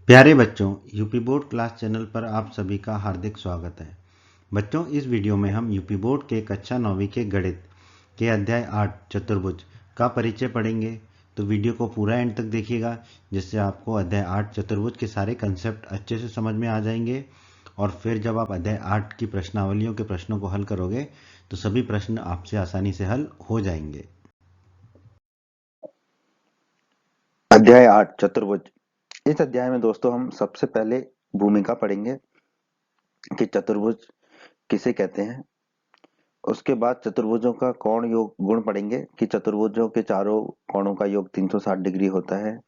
प्यारे बच्चों, UP board class channel पर आप सभी का हार्दिक स्वागत है। बच्चों, इस वीडियो में हम यूपी बोर्ड के कक्षा 9वीं के गणित के अध्याय 8 चतुर्भुज का परिचय पढ़ेंगे। तो वीडियो को पूरा एंड तक देखिएगा, जिससे आपको अध्याय 8 चतुर्भुज के सारे कंसेप्ट अच्छे से समझ में आ जाएंगे। और फिर जब आप अध्याय 8 की प्रश्नावलियों के प्रश्नों को हल करोगे तो सभी प्रश्न आपसे आसानी से हल हो जाएंगे। अध्याय 8 चतुर्भुज। इस अध्याय में दोस्तों हम सबसे पहले भूमिका पढ़ेंगे कि चतुर्भुज किसे कहते हैं। उसके बाद चतुर्भुजों का कोण योग गुण पढ़ेंगे कि चतुर्भुजों के चारों कोणों का योग 360 डिग्री होता है।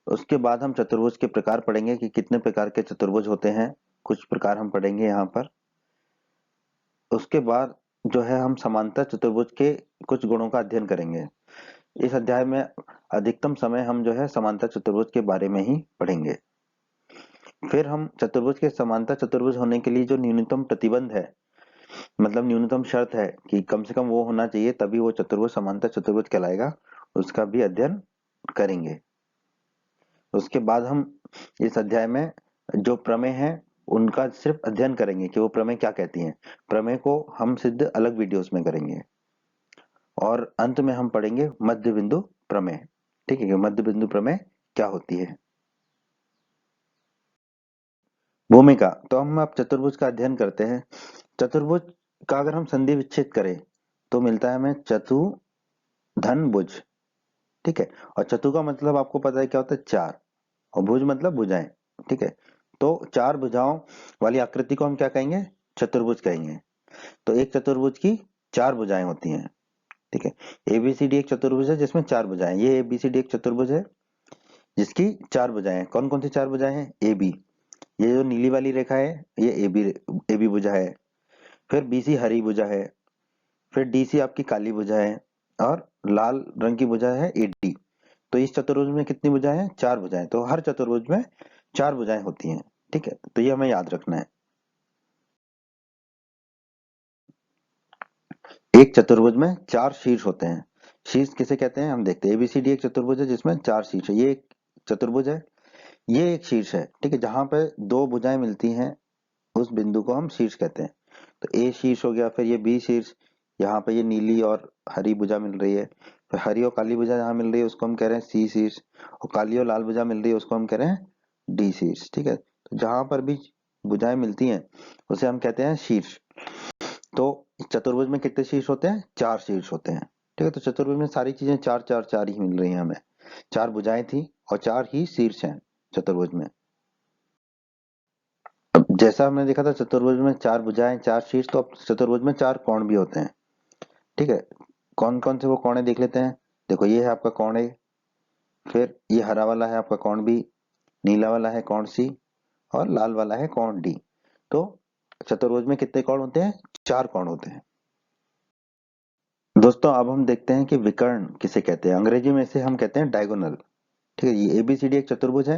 उसके बाद हम चतुर्भुज के प्रकार पढ़ेंगे कि कितने प्रकार के चतुर्भुज होते हैं। कुछ प्रकार हम पढ़ेंगे यहाँ पर। उसके बाद जो है हम समांतर चतुर्भुज के कुछ गुणों का अध्ययन करेंगे। इस अध्याय में अधिकतम समय हम जो है समांतर चतुर्भुज के बारे में ही पढ़ेंगे। फिर हम चतुर्भुज के समांतर चतुर्भुज होने के लिए जो न्यूनतम प्रतिबंध है, मतलब न्यूनतम शर्त है कि कम से कम वो होना चाहिए, तभी वो चतुर्भुज समांतर चतुर्भुज कहलाएगा, उसका भी अध्ययन करेंगे। उसके बाद हम इस अध्याय में जो प्रमेय है उनका सिर्फ अध्ययन करेंगे कि वो प्रमेय क्या कहती हैं। प्रमेय को हम सिद्ध अलग वीडियोस में करेंगे। और अंत में हम पढ़ेंगे मध्य बिंदु प्रमेय। ठीक है, कि मध्य बिंदु प्रमेय क्या होती है। भूमिका तो हम अब चतुर्भुज का अध्ययन करते हैं। चतुर्भुज का अगर हम संधि विच्छेद करें तो मिलता है हमें चतु धन भुज। ठीक है, और चतु का मतलब आपको पता है क्या होता है, चार, और भुज मतलब भुजाएं। ठीक है, तो चार भुजाओं वाली आकृति को हम क्या कहेंगे, चतुर्भुज कहेंगे। तो एक चतुर्भुज की चार भुजाएं होती हैं। ठीक है, एबीसीडी एक चतुर्भुज है जिसमें चार भुजाएं। ये एबीसीडी एक चतुर्भुज है जिसकी चार भुजाएं हैं। कौन कौन सी चार भुजाएं हैं, ए बी, ये जो नीली वाली रेखा है ये ए बी भुजा है। फिर बीसी हरी भुजा है। फिर डीसी आपकी काली भुजा है। और लाल रंग की भुजा है एडी। तो इस चतुर्भुज में कितनी भुजाएं हैं, चार भुजाएं। तो हर चतुर्भुज में चार भुजाएं होती हैं। ठीक है, तो ये हमें याद रखना है। एक चतुर्भुज में चार शीर्ष होते हैं। शीर्ष किसे कहते हैं हम देखते हैं। एबीसीडी एक चतुर्भुज है जिसमें चार शीर्ष है। ये एक चतुर्भुज है, ये एक शीर्ष है। ठीक है, जहां पे दो भुजाएं मिलती हैं उस बिंदु को हम शीर्ष कहते हैं। तो ए शीर्ष हो गया, फिर ये बी शीर्ष, यहाँ पे ये नीली और हरी भुजा मिल रही है। फिर हरी और काली भुजा जहाँ मिल रही है उसको हम कह रहे हैं सी शीर्ष, और काली और लाल भुजा मिल रही है उसको हम कह रहे हैं डी शीर्ष। ठीक है, तो जहां पर भी भुजाएं मिलती हैं उसे हम कहते हैं शीर्ष। तो चतुर्भुज में कितने शीर्ष होते हैं, चार शीर्ष होते हैं। ठीक है, तो चतुर्भुज में सारी चीजें चार चार चार ही मिल रही हैं हमें। चार भुजाएं थी और चार ही शीर्ष हैं चतुर्भुज में। अब जैसा हमने देखा था चतुर्भुज में चार भुजाएं चार शीर्ष, तो अब चतुर्भुज में चार कोण भी होते हैं। ठीक है, कौन कौन से वो कोण है देख लेते हैं। देखो, ये है आपका कोण ए, फिर ये हरा वाला है आपका कोण बी, नीला वाला है कोण सी, और लाल वाला है कोण डी। तो चतुर्भुज में कितने कोण होते हैं, चार कोण होते हैं। दोस्तों अब हम देखते हैं कि विकर्ण किसे कहते हैं। अंग्रेजी में इसे हम कहते हैं डायगोनल। ठीक है, ये एबीसीडी एक चतुर्भुज है।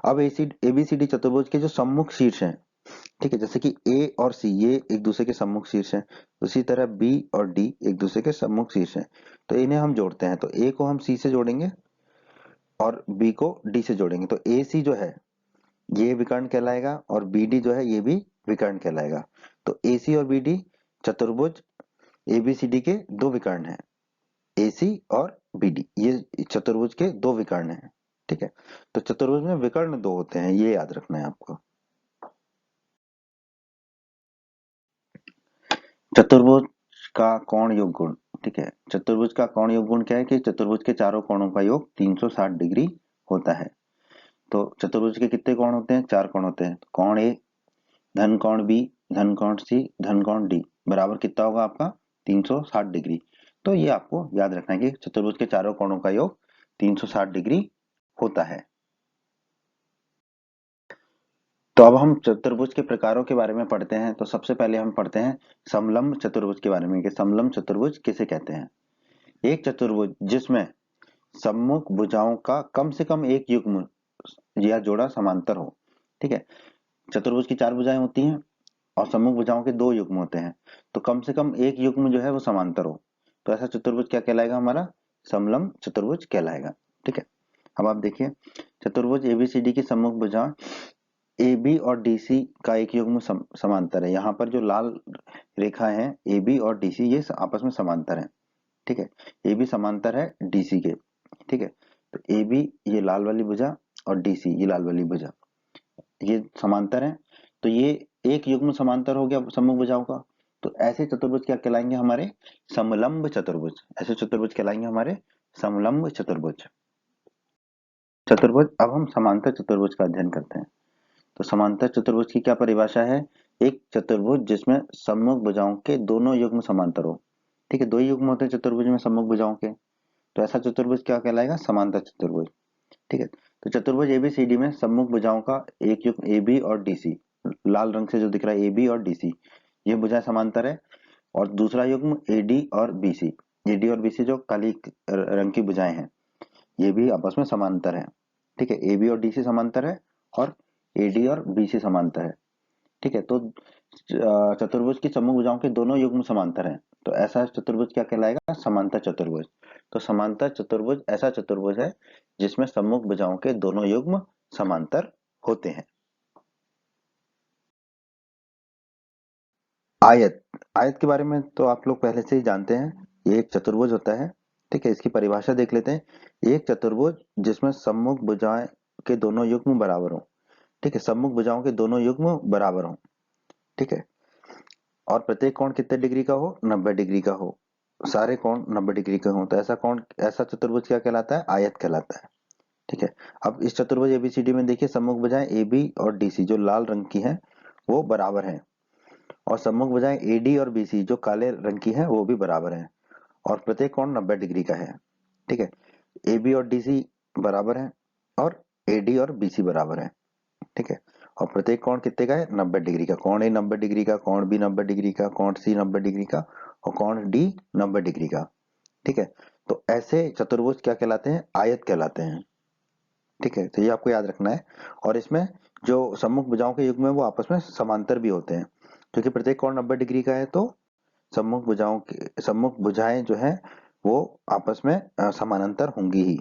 अब एबीसीडी चतुर्भुज के जो सम्मुख शीर्ष हैं, ठीक है, जैसे कि ए और सी ये एक दूसरे के सम्मुख शीर्ष हैं, उसी तरह बी और डी एक दूसरे के सम्मुख शीर्ष हैं। तो इन्हें हम जोड़ते हैं, तो ए को हम सी से जोड़ेंगे और बी को डी से जोड़ेंगे। तो ए सी जो है ये विकर्ण कहलाएगा, और बी डी जो है ये भी विकर्ण कहलाएगा। तो ए सी और बी डी चतुर्भुज एबीसीडी के दो विकर्ण हैं। ए सी और बी डी ये चतुर्भुज के दो विकर्ण हैं। ठीक है, तो चतुर्भुज में विकर्ण दो होते हैं, ये याद रखना है आपको। चतुर्भुज का कोण योग गुण। ठीक है, चतुर्भुज का कोण योग गुण क्या है कि चतुर्भुज के चारों कोणों का योग 360 डिग्री होता है। तो चतुर्भुज के कितने कोण होते हैं, चार कोण होते हैं। कोण ए धन कोण बी धन कोण सी धन कोण डी बराबर कितना होगा आपका, 360 डिग्री। तो ये आपको याद रखना है कि चतुर्भुज के चारों कोणों का योग 360 डिग्री होता है। तो अब हम चतुर्भुज के प्रकारों के बारे में पढ़ते हैं। तो सबसे पहले हम पढ़ते हैं समलंब चतुर्भुज के बारे में कि समलंब चतुर्भुज किसे कहते हैं। एक चतुर्भुज जिसमें सम्मुख भुजाओं का कम से कम एक युग्म या जोड़ा समांतर हो। ठीक है, चतुर्भुज की चार भुजाएं होती हैं और सम्मुख भुजाओं के दो युग्म होते हैं, तो कम से कम एक युग्म जो है वो समांतर हो। तो ऐसा चतुर्भुज क्या कहलाएगा, हमारा समलंब चतुर्भुज कहलाएगा। ठीक है, अब आप देखिए चतुर्भुज एबीसीडी की सम्मुख भुजा AB और DC का एक युग्म समांतर है। यहाँ पर जो लाल रेखा है AB और DC ये आपस में समांतर है। ठीक है, AB समांतर है DC के। ठीक है, तो AB ये लाल वाली भुजा और DC ये लाल वाली भुजा ये समांतर है, तो ये एक युग्म समांतर हो गया सम्मुख भुजाओं का। तो ऐसे चतुर्भुज क्या कहलाएंगे हमारे? समलंब चतुर्भुज। ऐसे चतुर्भुज कहलाएंगे हमारे समलंब चतुर्भुज। चतुर्भुज, अब हम समांतर चतुर्भुज का अध्ययन करते हैं। तो समांतर चतुर्भुज की क्या परिभाषा है? एक चतुर्भुज जिसमें सम्मुख भुजाओं के दोनों युग्म समांतर हो। ठीक है, दो ही युग्म होते हैं चतुर्भुज में सम्मुख भुजाओं के, तो ऐसा चतुर्भुज क्या कहलाएगा? समांतर चतुर्भुज। ठीक है, तो चतुर्भुज एबीसीडी में सम्मुख भुजाओं का एक युग्म AB और DC, लाल रंग से जो दिख रहा है AB और DC, ये भुजाएं समांतर है। और दूसरा युग्म AD और BC, AD और BC जो काली रंग की भुजाएं हैं, ये भी आपस में समांतर है। ठीक है, AB और DC समांतर है और AD और BC समांतर है। ठीक है, तो चतुर्भुज की सम्मुख भुजाओं के दोनों युग्म समांतर हैं, तो ऐसा चतुर्भुज क्या कहलाएगा? समांतर चतुर्भुज। तो समांतर चतुर्भुज ऐसा चतुर्भुज है जिसमें सम्मुख भुजाओं के दोनों युग्म समांतर होते हैं। आयत, आयत के बारे में तो आप लोग पहले से ही जानते हैं, ये एक चतुर्भुज होता है। ठीक है, इसकी परिभाषा देख लेते हैं। एक चतुर्भुज जिसमें सम्मुख भुजाएं के दोनों युग्म बराबर हो। ठीक है, सम्मुख भुजाओं के दोनों युग्म बराबर हो। ठीक है, और प्रत्येक कोण कितने डिग्री का हो? 90 डिग्री का हो। सारे कोण 90 डिग्री के हों तो ऐसा कोण, ऐसा चतुर्भुज क्या कहलाता है? आयत कहलाता है। ठीक है, अब इस चतुर्भुज एबीसीडी में देखिए सम्मुख भुजाएं AB और DC जो लाल रंग की हैं वो बराबर हैं, और सम्मुख भुजाएं AD और BC जो काले रंग की हैं वो भी बराबर हैं, और प्रत्येक कोण 90 डिग्री का है। ठीक है, AB और DC बराबर हैं और AD और BC बराबर हैं। ठीक है, और प्रत्येक कोण कितने का है? 90 डिग्री का। कोण A 90 डिग्री का, कोण B 90 डिग्री का, कोण C 90 डिग्री का और कोण D 90 डिग्री का। ठीक है, तो ऐसे चतुर्भुज क्या कहलाते हैं? आयत कहलाते हैं। ठीक है, तो ये आपको याद रखना है। और इसमें जो सम्मुख भुजाओं के युग्म है वो आपस में समांतर भी होते हैं, क्योंकि प्रत्येक कोण 90 डिग्री का है, तो सम्मुख भुजाएं जो है वो आपस में समानांतर होंगी ही।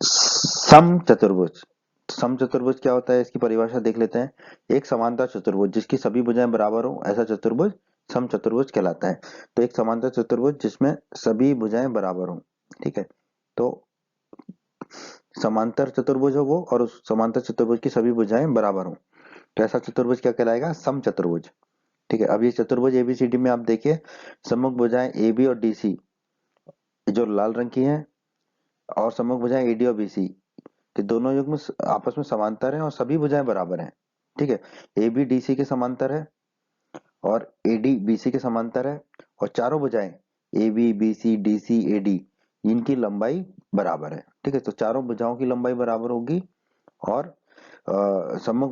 सम चतुर्भुज, सम चतुर्भुज क्या होता है इसकी परिभाषा देख लेते हैं। एक समांतर चतुर्भुज जिसकी सभी भुजाएं बराबर हो, ऐसा चतुर्भुज सम चतुर्भुज कहलाता है। तो एक समांतर चतुर्भुज जिसमें सभी भुजाएं बराबर हो। ठीक है, तो समांतर चतुर्भुज हो वो, और उस समांतर चतुर्भुज की सभी भुजाएं बराबर हो, तो ऐसा चतुर्भुज क्या कहलाएगा? सम चतुर्भुज। ठीक है, अब ये चतुर्भुज एबीसीडी में आप देखिए सम्मुख भुजाएं AB और DC जो लाल रंग की हैं, और सम्मुख भुजाएं AD और BC कि दोनों युग्म आपस में समांतर हैं और सभी भुजाएं बराबर हैं। ठीक है, AB DC के समांतर है और AD BC के समांतर है, और चारों भुजाएं AB BC DC AD इनकी लंबाई बराबर है। ठीक है, तो चारों भुजाओं की लंबाई बराबर होगी और सम्मुख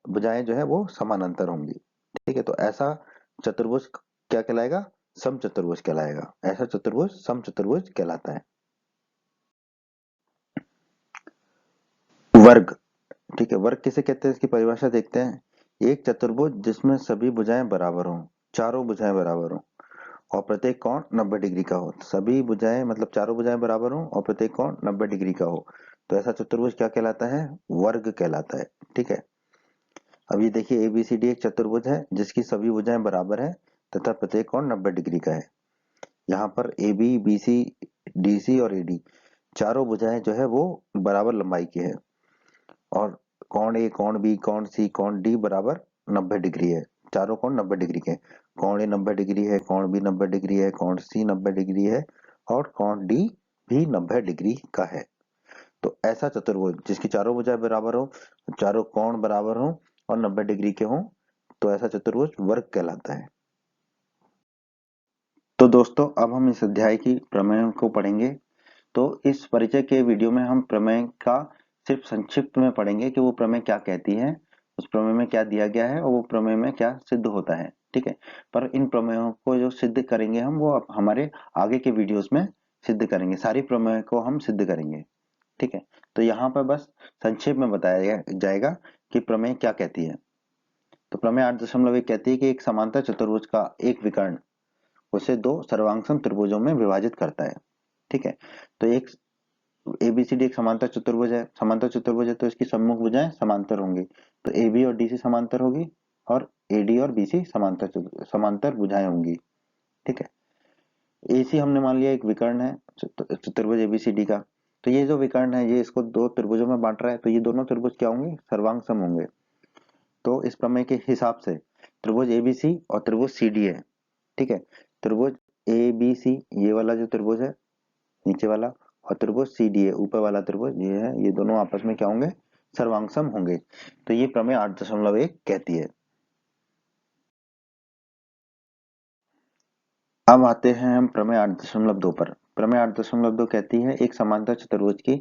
भुजाएं जो है वो समानांतर होंगी। ठीक है, तो ऐसा चतुर्भुज क्या कहलाएगा? सम चतुर्भुज कहलाएगा। ऐसा चतुर्भुज सम चतुर्भुज कहलाता है। वर्ग, ठीक है, वर्ग किसे कहते हैं इसकी परिभाषा देखते हैं। एक चतुर्भुज जिसमें सभी भुजाएं बराबर हों, चारों भुजाएं बराबर हों और प्रत्येक कोण 90 डिग्री का हो। सभी भुजाएं मतलब चारों भुजाएं बराबर हों और प्रत्येक कोण 90 डिग्री का हो, तो ऐसा चतुर्भुज क्या कहलाता है? वर्ग कहलाता है। ठीक है, अब ये देखिए एबीसीडी एक चतुर्भुज है जिसकी सभी भुजाएं बराबर हैं तथा प्रत्येक कोण 90 डिग्री का है। यहाँ पर AB BC DC और AD चारों भुजाएं जो है वो बराबर लंबाई की है, और कोण A कोण B कोण C कोण D बराबर 90 डिग्री है। चारों कोण 90 डिग्री के, कोण A 90 डिग्री है, कोण B 90 डिग्री है, कोण C 90 डिग्री है और कोण D भी 90 डिग्री का है। तो ऐसा चतुर्भुज जिसकी चारों भुजाएं बराबर हो, चारों कोण बराबर हो और 90 डिग्री के हों, तो ऐसा चतुर्भुज वर्ग कहलाता है। तो दोस्तों अब हम इस अध्याय की प्रमेयों को पढ़ेंगे। तो इस परिचय के वीडियो में हम प्रमेय का सिर्फ संक्षिप्त में पढ़ेंगे कि वो प्रमेय क्या कहती है, उस प्रमेय में क्या दिया गया है और वो प्रमेय में क्या सिद्ध होता है। ठीक है, पर इन प्रमेयों को जो सिद्ध करेंगे हम वो हमारे आगे के वीडियोस में सिद्ध करेंगे। सारी प्रमेय को हम सिद्ध करेंगे। ठीक है, तो यहाँ पर बस संक्षेप में बताया जाएगा कि प्रमेय क्या कहती है। तो प्रमेय 8.1 कहती है कि एक समांतर चतुर्भुज का एक विकर्ण उसे दो सर्वांगसम त्रिभुजों में विभाजित करता है। ठीक है, तो एक एबीसीडी एक समांतर चतुर्भुज है, समांतर चतुर्भुज है तो इसकी सम्मुख भुजाएं समांतर होंगी, तो एबी और डीसी समांतर होगी और एडी और बीसी समांतर भुजाएं होंगी। ठीक है, एसी हमने मान लिया एक विकर्ण है चतुर्भुज एबीसीडी का, तो ये जो विकर्ण है ये इसको दो त्रिभुजों में बांट रहा है, तो ये दोनों त्रिभुज क्या होंगे, सर्वांग सम होंगे। तो इस प्रमेय के हिसाब से त्रिभुज एबीसी और त्रिभुज सीडी है। ठीक है, त्रिभुज एबीसी ये वाला जो त्रिभुज है नीचे वाला, और त्रिभुज सीडी है ऊपर वाला त्रिभुज ये है, ये दोनों आपस में क्या होंगे, सर्वांग सम होंगे। तो ये प्रमेय 8.1 कहती है। अब आते हैं हम प्रमेय 8.2 पर। प्रमेय 8.2 कहती है एक समांतर चतुर्भुज की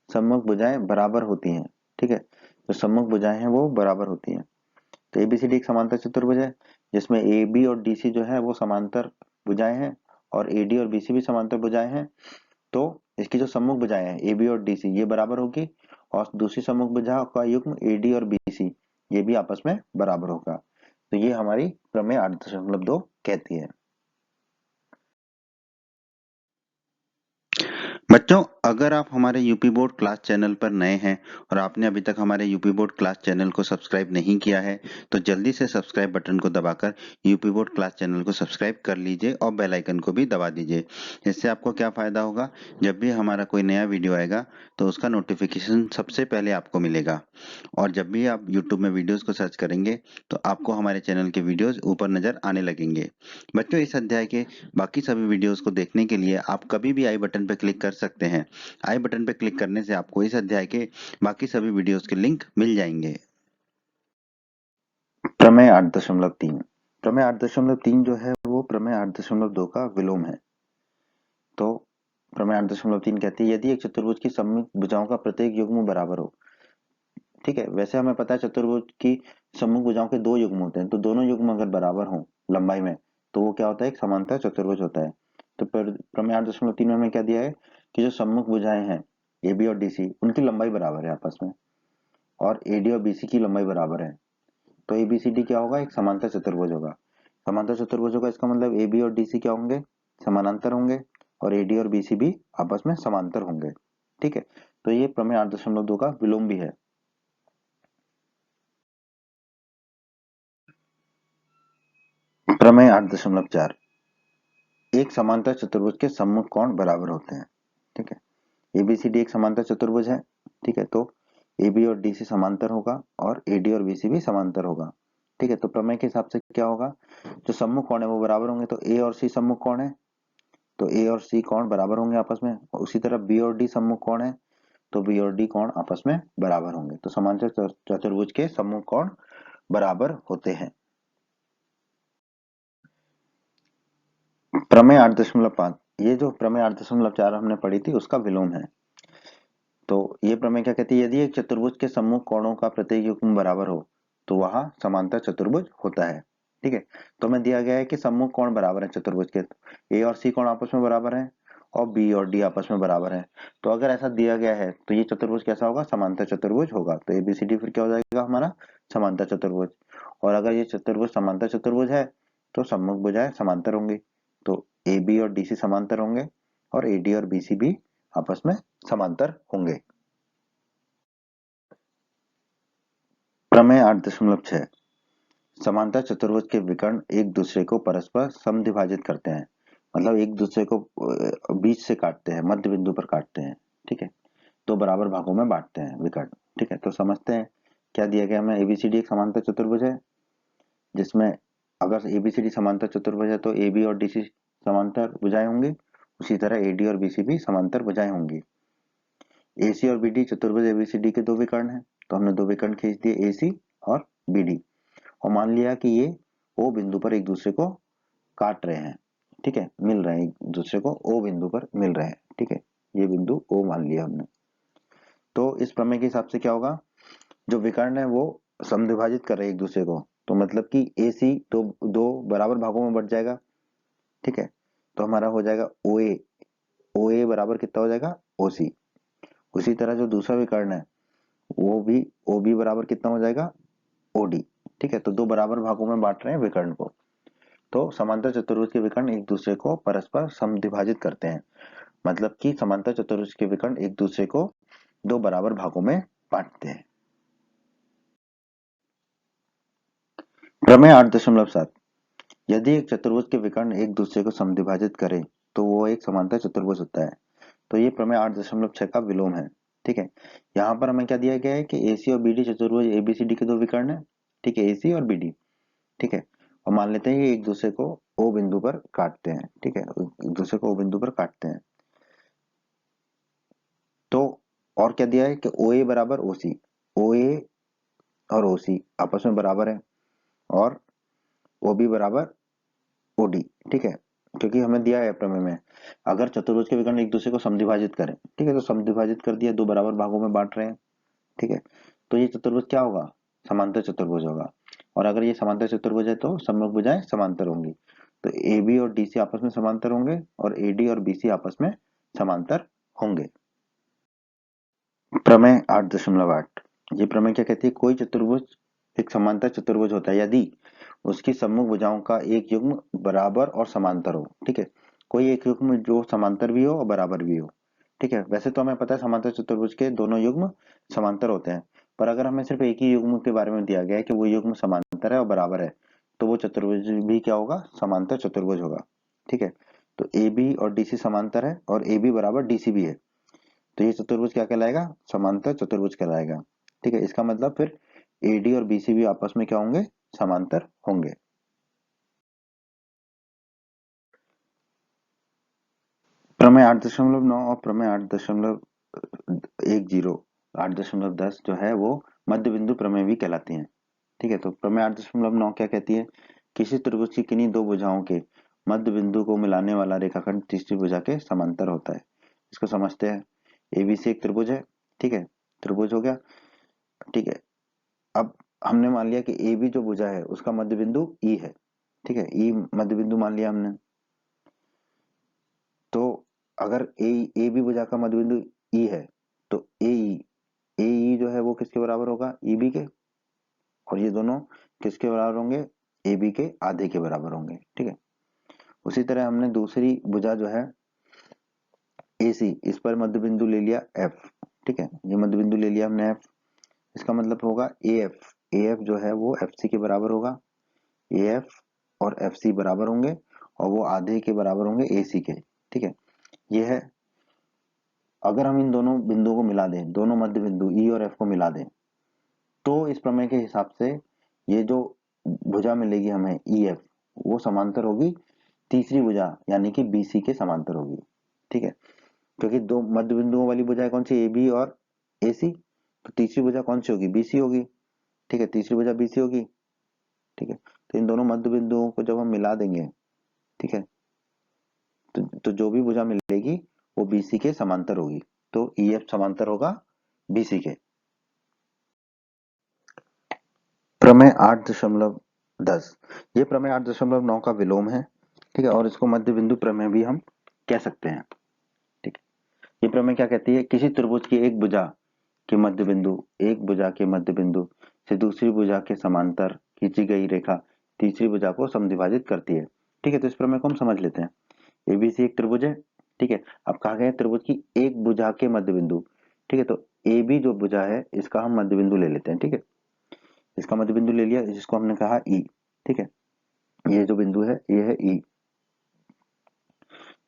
सम्मुख भुजाएं बराबर होती हैं। ठीक है, जो सम्मुख भुजाएं हैं वो बराबर होती हैं। तो एबीसीडी एक समांतर चतुर्भुज है जिसमें ए बी और डीसी जो है वो समांतर भुजाएं हैं और एडी और बीसी भी समांतर भुजाएं हैं। तो इसकी जो सम्मुख भुजाएं हैं ए बी और डीसी ये बराबर होगी, और दूसरी सम्मुख भुजा का युग्म एडी और बीसी ये भी आपस में बराबर होगा। तो ये हमारी प्रमेय 8.2 कहती है। बच्चों, अगर आप हमारे यूपी बोर्ड क्लास चैनल पर नए हैं और आपने अभी तक हमारे यूपी बोर्ड क्लास चैनल को सब्सक्राइब नहीं किया है, तो जल्दी से सब्सक्राइब बटन को दबाकर यूपी बोर्ड क्लास चैनल को सब्सक्राइब कर लीजिए और बेल आइकन को भी दबा दीजिए। इससे आपको क्या फ़ायदा होगा, जब भी हमारा कोई नया वीडियो आएगा तो उसका नोटिफिकेशन सबसे पहले आपको मिलेगा। और जब भी आप यूट्यूब में वीडियोज़ को सर्च करेंगे तो आपको हमारे चैनल के वीडियोज़ ऊपर नज़र आने लगेंगे। बच्चों, इस अध्याय के बाकी सभी वीडियोज़ को देखने के लिए आप कभी भी आई बटन पर क्लिक कर सकते हैं। आई बटन पर क्लिक करने से आपको इस अध्याय के बाकी सभी वीडियोस के लिंक मिल जाएंगे। प्रमेय 8.3। प्रमेय 8.3 जो है वो प्रमेय 8.2 का विलोम है। तो प्रमेय 8.3 कहती है यदि एक चतुर्भुज की सम्मुख भुजाओं का प्रत्येक युग्म बराबर हो। ठीक है, वैसे हमें पता है चतुर्भुज की सम्मुख भुजाओं के दो युग्म होते हैं, तो दोनों युग्म अगर बराबर हों लंबाई में तो वो क्या होता है, एक समांतर चतुर्भुज होता है। तो प्रमेय 8.3 में हमें क्या दिया है कि जो सम्मुख भुजाएं हैं ए बी और डी सी उनकी लंबाई बराबर है आपस में, और एडी और बीसी की लंबाई बराबर है। तो एबीसीडी क्या होगा, एक समांतर चतुर्भुज होगा। समांतर चतुर्भुज होगा इसका मतलब ए बी और डीसी क्या होंगे, समानांतर होंगे, और एडी और बीसी भी आपस में समांतर होंगे। ठीक है, तो ये प्रमेय 8.2 का विलोम भी है। प्रमेय 8.4। एक समांतर चतुर्भुज के सम्मुख कोण बराबर होते हैं। ठीक है, एबीसीडी एक समांतर चतुर्भुज है। ठीक है, तो ए बी और डी सी समांतर होगा और एडी और बीसी भी समांतर होगा। ठीक है, तो प्रमेय के हिसाब से क्या होगा, जो सम्मुख कोण है वो बराबर होंगे, तो ए और सी सम्मुख कोण है तो ए और सी कोण बराबर होंगे आपस में। उसी तरह बी और डी सम्मुख कोण है तो बी और डी कोण आपस में बराबर होंगे। तो समांतर चतुर्भुज के सम्मुख कोण बराबर होते हैं। प्रमेय 8.5। ये जो प्रमेय 8.4 हमने पढ़ी थी उसका विलोम है। तो ये प्रमेय क्या कहती है, यदि एक चतुर्भुज के सम्मुख कोणों का प्रत्येक युग्म बराबर हो तो वह समांतर चतुर्भुज होता है। ठीक है, तो हमें दिया गया है कि सम्मुख कोण बराबर है चतुर्भुज के, ए और सी कोण आपस में बराबर है और बी और डी आपस में बराबर है। तो अगर ऐसा दिया गया है तो ये चतुर्भुज कैसा होगा, समांतर चतुर्भुज होगा। तो एबीसीडी फिर क्या हो जाएगा हमारा, समांतर चतुर्भुज। और अगर ये चतुर्भुज समांतर चतुर्भुज है तो सम्मुख भुजाएं समांतर होंगी, तो ए बी और डी सी समांतर होंगे और ए डी और बी सी भी आपस में समांतर होंगे। प्रमेय 8.6। समांतर चतुर्भुज के विकर्ण एक दूसरे को परस्पर समद्विभाजित करते हैं, मतलब एक दूसरे को बीच से काटते हैं, मध्य बिंदु पर काटते हैं। ठीक है, दो बराबर भागों में बांटते हैं विकर्ण। ठीक है, तो समझते हैं क्या दिया गया हमें, एबीसीडी एक समांतर चतुर्भुज है जिसमें अगर एबीसीडी समांतर चतुर्भुज है तो ए बी और डीसी समांतर भुजाएं होंगी, उसी तरह एडी और बीसी भी समांतर भुजाएं होंगी। एसी और बीडी चतुर्भुज एबीसीडी के दो विकर्ण हैं, तो हमने दो विकर्ण खींच दिए एसी और बीडी, और मान लिया कि ये ओ बिंदु पर एक दूसरे को काट रहे हैं। ठीक है, मिल रहे हैं एक दूसरे को ओ बिंदु पर मिल रहे हैं। ठीक है, ये बिंदु ओ मान लिया हमने। तो इस प्रमेय के हिसाब से क्या होगा, जो विकर्ण है वो समद्विभाजित कर रहे हैं एक दूसरे को, तो मतलब कि ए सी तो दो बराबर भागों में बढ़ जाएगा। ठीक है, तो हमारा हो जाएगा ओ ए, ओ ए बराबर कितना हो जाएगा, ओ सी। उसी तरह जो दूसरा विकर्ण है वो भी ओ बी बराबर कितना हो जाएगा, ओ डी। ठीक है, तो दो बराबर भागों में बांट रहे हैं विकर्ण को। तो समांतर चतुर्भुज के विकर्ण एक दूसरे को परस्पर समद्विभाजित करते हैं, मतलब कि समांतर चतुर्भुज के विकर्ण एक दूसरे को दो बराबर भागों में बांटते हैं। प्रमेय 8.7 यदि एक चतुर्भुज के विकर्ण एक दूसरे को समद्विभाजित करें तो वो एक समांतर चतुर्भुज होता है। तो ये प्रमेय 8.6 का विलोम है। ठीक है, यहाँ पर हमें क्या दिया गया है कि एसी और बीडी चतुर्भुज एबीसीडी के दो विकर्ण है। ठीक है, एसी और बीडी। ठीक है, और मान लेते हैं ये एक दूसरे को ओ बिंदु पर काटते हैं। ठीक है, एक दूसरे को ओ बिंदु पर काटते हैं। तो और क्या दिया है कि ओ ए बराबर ओ सी, ओ ए और ओ सी आपस में बराबर है, और ओ बी बराबर ओ डी। ठीक है, क्योंकि हमें दिया है प्रमेय में अगर चतुर्भुज के विकर्ण एक दूसरे को समद्विभाजित करें, ठीक है, तो समद्विभाजित कर दिया, दो बराबर भागों में बांट रहे हैं। ठीक है, तो ये चतुर्भुज क्या होगा, समांतर चतुर्भुज होगा। और अगर ये समांतर चतुर्भुज है तो सम्मुख भुजाएं समांतर होंगी। तो ए बी और डी सी आपस में समांतर होंगे और ए डी और बी सी आपस में समांतर होंगे। प्रमेय 8.8 ये प्रमेय क्या कहती है, कोई चतुर्भुज एक समांतर चतुर्भुज होता है यदि उसकी सम्मुख भुजाओं का एक युग्म बराबर और समांतर हो। ठीक है, कोई एक युग्म जो समांतर भी हो और बराबर भी हो। ठीक है, वैसे तो हमें पता है समांतर चतुर्भुज के दोनों युग्म समांतर होते हैं, पर अगर हमें सिर्फ एक ही युग्म के बारे में दिया गया है कि वो युग्म समांतर है और बराबर है, तो वो चतुर्भुज भी क्या होगा, समांतर चतुर्भुज होगा। ठीक है, तो ए बी और डी सी समांतर है और ए बी बराबर डी सी भी है, तो ये चतुर्भुज क्या कहलाएगा, समांतर चतुर्भुज कहलाएगा। ठीक है, इसका मतलब फिर एडी और बीसी भी आपस में क्या होंगे, समांतर होंगे। प्रमेय 8.9 और प्रमेय 8.10 जो है वो मध्य बिंदु प्रमेय भी कहलाती हैं। ठीक है, तो प्रमेय 8.9 क्या कहती है, किसी त्रिभुज की किन्हीं दो भुजाओं के मध्य बिंदु को मिलाने वाला रेखाखंड तीसरी भुजा के समांतर होता है। इसको समझते हैं। एबीसी एक त्रिभुज है। ठीक है, त्रिभुज हो गया। ठीक है, अब हमने मान लिया कि ए बी जो भुजा है उसका मध्य बिंदु ई है। ठीक है, ई मध्य बिंदु मान लिया हमने। तो अगर ए बी भुजा का मध्य बिंदु ई है तो ए ई जो है वो किसके बराबर होगा, ई बी के, और ये दोनों किसके बराबर होंगे, ए बी के आधे के बराबर होंगे। ठीक है, उसी तरह हमने दूसरी भुजा जो है ए सी, इस पर मध्य बिंदु ले लिया एफ। ठीक है, ये मध्य बिंदु ले लिया हमने एफ, इसका मतलब होगा ए एफ जो है वो एफ सी के बराबर होगा। ए एफ और एफ सी बराबर होंगे और वो आधे के बराबर होंगे ए सी के। ठीक है, ये है। अगर हम इन दोनों बिंदुओं को मिला दें, दोनों मध्य बिंदु ई और एफ को मिला दें, तो इस प्रमेय के हिसाब से ये जो भुजा मिलेगी हमें ई एफ, वो समांतर होगी तीसरी भुजा यानी कि बी सी के समांतर होगी। ठीक है, क्योंकि दो मध्य बिंदुओं वाली भुजाएं कौन सी, ए बी और ए सी, तो तीसरी भुजा कौन सी होगी, बी सी होगी। ठीक है, तीसरी भुजा बी सी होगी। ठीक है, तो इन दोनों मध्य बिंदुओं को जब हम मिला देंगे, ठीक है, तो जो भी भुजा मिलेगी वो बीसी के समांतर होगी। तो ई एफ समांतर होगा बीसी के। प्रमेय 8.10 ये प्रमेय 8.9 का विलोम है। ठीक है, और इसको मध्य बिंदु प्रमेय भी हम कह सकते हैं। ठीक है, ये प्रमेय क्या कहती है, किसी त्रिभुज की एक भुजा के मध्य बिंदु, एक भुजा के मध्य बिंदु से दूसरी भुजा के समांतर खींची गई रेखा तीसरी भुजा को समद्विभाजित करती है। ठीक है, तो इस प्रमेय को हम समझ लेते हैं। एबीसी एक त्रिभुज है। ठीक है, अब कहा गया है त्रिभुज की एक भुजा के मध्य बिंदु। ठीक है, तो ए बी जो भुजा है इसका हम मध्य बिंदु ले लेते हैं। ठीक है, इसका मध्य बिंदु ले लिया, जिसको हमने कहा ई। ठीक है, ये जो बिंदु है ये है ई।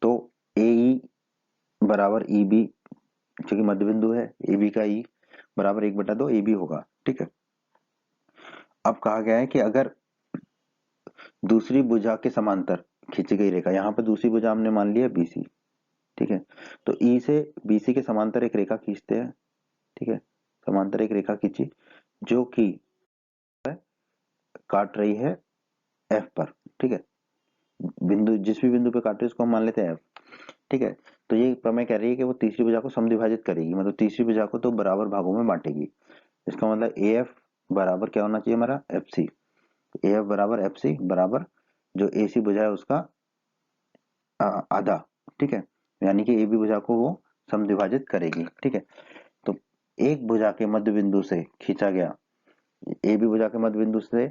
तो ए ई बराबर ई बी, क्योंकि मध्य बिंदु है, ए बी का ई बराबर 1/2 ए बी होगा। ठीक है, अब कहा गया है कि अगर दूसरी भुजा के समांतर खींची गई रेखा, यहाँ पर दूसरी भुजा हमने मान लिया बीसी। ठीक है, तो ई से बीसी के समांतर एक रेखा खींचते हैं। ठीक है, समांतर एक रेखा खींची जो कि काट रही है एफ पर। ठीक है, बिंदु जिस भी बिंदु पे काट रही है उसको हम मान लेते हैं एफ। ठीक है, तो ये प्रमेय कह रही है कि वो तीसरी भुजा को समद्विभाजित करेगी, मतलब तीसरी भुजा को तो बराबर भागों में बांटेगी। इसका मतलब ए एफ बराबर क्या होना चाहिए हमारा, एफ सी। ए एफ बराबर एफ सी बराबर जो ए सी भुजा है उसका आधा। ठीक है, यानी कि ए बी भुजा को वो समद्विभाजित करेगी। ठीक है, तो एक भुजा के मध्य बिंदु से खींचा गया, ए बी भुजा के मध्य बिंदु से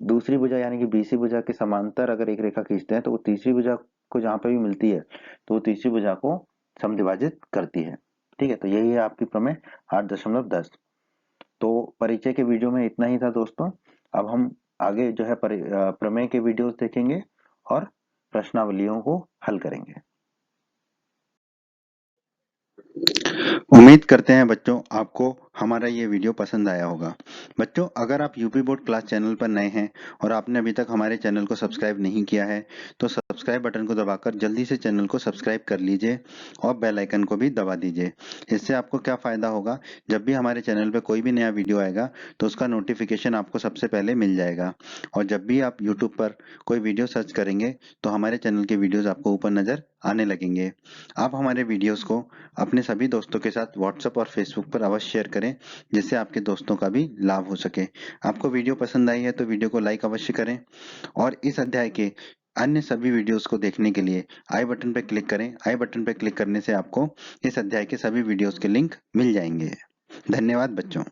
दूसरी भुजा यानी कि बीसी भुजा के समांतर अगर एक रेखा खींचते हैं तो वो तीसरी भुजा को जहाँ पे भी मिलती है तो वो तीसरी भुजा को समद्विभाजित करती है। ठीक है, तो यही है आपकी प्रमेय 8.10। तो परिचय के वीडियो में इतना ही था दोस्तों। अब हम आगे जो है प्रमेय के वीडियोस देखेंगे और प्रश्नावलियों को हल करेंगे। उम्मीद करते हैं बच्चों आपको हमारा ये वीडियो पसंद आया होगा। बच्चों, अगर आप यूपी बोर्ड क्लास चैनल पर नए हैं और आपने अभी तक हमारे चैनल को सब्सक्राइब नहीं किया है तो सब्सक्राइब बटन को दबाकर जल्दी से चैनल को सब्सक्राइब कर लीजिए और बेल आइकन को भी दबा दीजिए। इससे आपको क्या फ़ायदा होगा, जब भी हमारे चैनल पर कोई भी नया वीडियो आएगा तो उसका नोटिफिकेशन आपको सबसे पहले मिल जाएगा। और जब भी आप यूट्यूब पर कोई वीडियो सर्च करेंगे तो हमारे चैनल के वीडियोज़ आपको ऊपर नज़र आने लगेंगे। आप हमारे वीडियोज़ को अपने सभी दोस्तों के साथ व्हाट्सएप और फेसबुक पर अवश्य शेयर करें, जिससे आपके दोस्तों का भी लाभ हो सके। आपको वीडियो पसंद आई है तो वीडियो को लाइक अवश्य करें और इस अध्याय के अन्य सभी वीडियोस को देखने के लिए आई बटन पर क्लिक करें। आई बटन पर क्लिक करने से आपको इस अध्याय के सभी वीडियोस के लिंक मिल जाएंगे। धन्यवाद बच्चों।